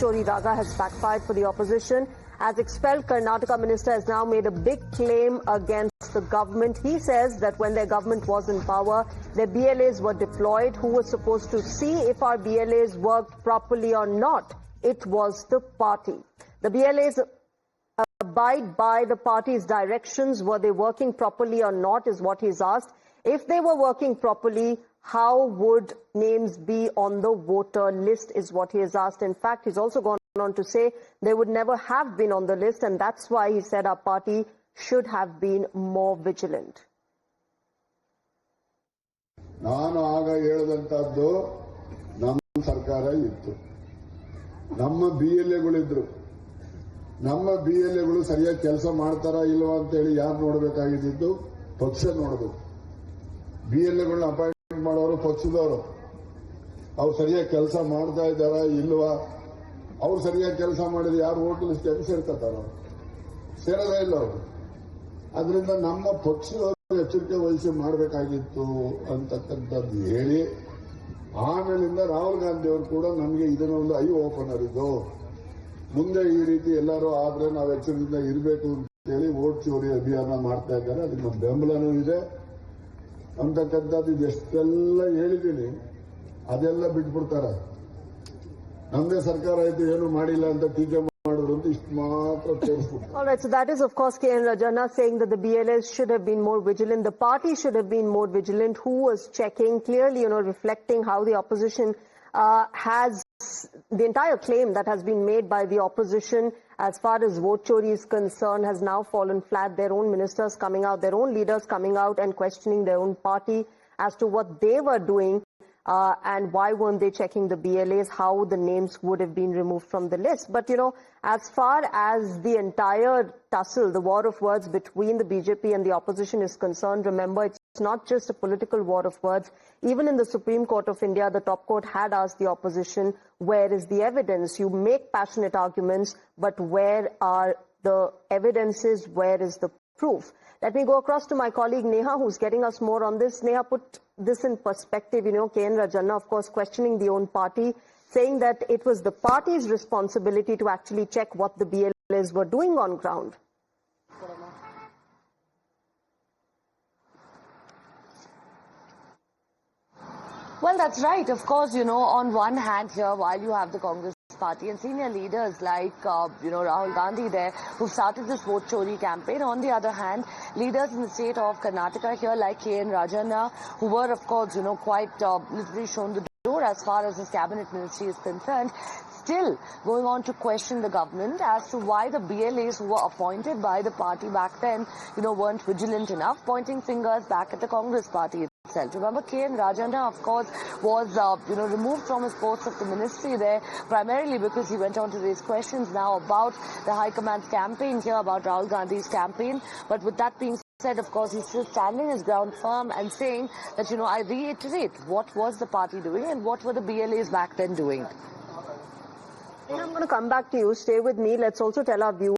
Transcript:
Chori Raga has backfired for the opposition. As expelled Karnataka Minister has now made a big claim against the government. He says that when their government was in power, their BLAs were deployed. Who was supposed to see if our BLAs worked properly or not? It was the party. The BLAs abide by the party's directions. Were they working properly or not is what he's asked. If they were working properly, how would names be on the voter list is what he has asked. In fact, he's also gone on to say they would never have been on the list, and that's why he said our party should have been more vigilant. ನಾನು ಆಗ ಹೇಳಿದಂತದ್ದು ನಮ್ಮ ಸರ್ಕಾರ ಇತ್ತು, ನಮ್ಮ ಬಿಎಲ್ಎಗಳಿದ್ರು, ನಮ್ಮ ಬಿಎಲ್ಎಗಳು ಸರಿಯಾಗಿ ಕೆಲಸ ಮಾಡ್ತಾರಾ ಇಲ್ವಾ ಅಂತ ಹೇಳಿ ಯಾರು ನೋಡಬೇಕಾಗಿದ್ದು? ಪಕ್ಷ ನೋಡಬೇಕು. ಬಿಎಲ್ಎಗಳನ್ನ ಅಪಾಯಿಂಟ್ ಮಾಡೋರು ಪಕ್ಷದವರು, ಅವ್ರು ಸರಿಯಾಗಿ ಕೆಲಸ ಮಾಡ್ತಾ ಇದ್ದಾರಾ ಇಲ್ವಾ? ಅವ್ರು ಸರಿಯಾಗಿ ಕೆಲಸ ಮಾಡಿದ್ರೆ ಯಾರು ವೋಟ್ ಲಿಸ್ಟ್ ಹೆಂಗ್ ಸೇರ್ಕೊತಾರ? ಸೇರದೇ ಇಲ್ಲ ಅವರು. ಅದರಿಂದ ನಮ್ಮ ಪಕ್ಷದವರು ಎಚ್ಚರಿಕೆ ವಹಿಸಿ ಮಾಡಬೇಕಾಗಿತ್ತು ಅಂತಕ್ಕಂಥದ್ದು ಹೇಳಿ, ಆಮೇಲಿಂದ ರಾಹುಲ್ ಗಾಂಧಿ ಅವರು ಕೂಡ ನಮಗೆ ಇದನ್ನೊಂದು ಐ ಓಪನರ್ ಇದು, ಮುಂದೆ ಈ ರೀತಿ ಎಲ್ಲರೂ ಆದ್ರೆ ನಾವು ಎಚ್ಚರಿಕೆಯಿಂದ ಇರಬೇಕು ಅಂತ ಹೇಳಿ ವೋಟ್ ಚೋರಿ ಅಭಿಯಾನ ಮಾಡ್ತಾ ಇದ್ದಾರೆ. ಅದಕ್ಕೆ ನಮ್ಮ ಬೆಂಬಲನೂ ಇದೆ ಅಂತಕ್ಕಂಥದ್ದು. ಇದೆಷ್ಟೆಲ್ಲ ಹೇಳಿದ್ದೀನಿ, ಅದೆಲ್ಲ ಬಿಟ್ಬಿಡ್ತಾರೆ. ನಮ್ಮದೇ ಸರ್ಕಾರ ಆಯ್ತು ಏನು ಮಾಡಿಲ್ಲ ಅಂತ ಟೀಕೆ ಮಾಡಿದ್ರು ಅಂತ ಇಷ್ಟು ಮಾತ್ರ ತೋರಿಸ್ಬಿಟ್ಟು. All right, so that is of course KN Rajanna saying that the BLAs should have been more vigilant. The party should have been more vigilant. Who was checking? Clearly, reflecting how the opposition has the entire claim that has been made by the opposition as far as vote chori is concerned has now fallen flat. Their own ministers coming out, their own leaders coming out and questioning their own party as to what they were doing. And why weren't they checking the BLAs, how the names would have been removed from the list. But, as far as the entire tussle, the war of words between the BJP and the opposition is concerned, remember, it's not just a political war of words. Even in the Supreme Court of India, the top court had asked the opposition, where is the evidence? You make passionate arguments, but where are the evidences? Where is the proof? Let me go across to my colleague Neha, who's getting us more on this. Neha, put this in perspective. KN Rajanna, of course, questioning the own party, saying that it was the party's responsibility to actually check what the BLAs were doing on ground. Well, that's right. Of course, on one hand here, while you have the Congress party and senior leaders like, Rahul Gandhi there, who've started this vote chori campaign. On the other hand, leaders in the state of Karnataka here like KN Rajanna, who were, of course, quite literally shown the door as far as his cabinet ministry is concerned, still going on to question the government as to why the BLAs who were appointed by the party back then, weren't vigilant enough, pointing fingers back at the Congress party itself. Remember, KN Rajanna, of course, was, removed from his post of the ministry there, primarily because he went on to raise questions now about the High Command's campaign here, about Rahul Gandhi's campaign. But with that being said, of course, he's still standing his ground firm and saying that, I reiterate, what was the party doing and what were the BLAs back then doing? I'm going to come back to you. Stay with me. Let's also tell our viewers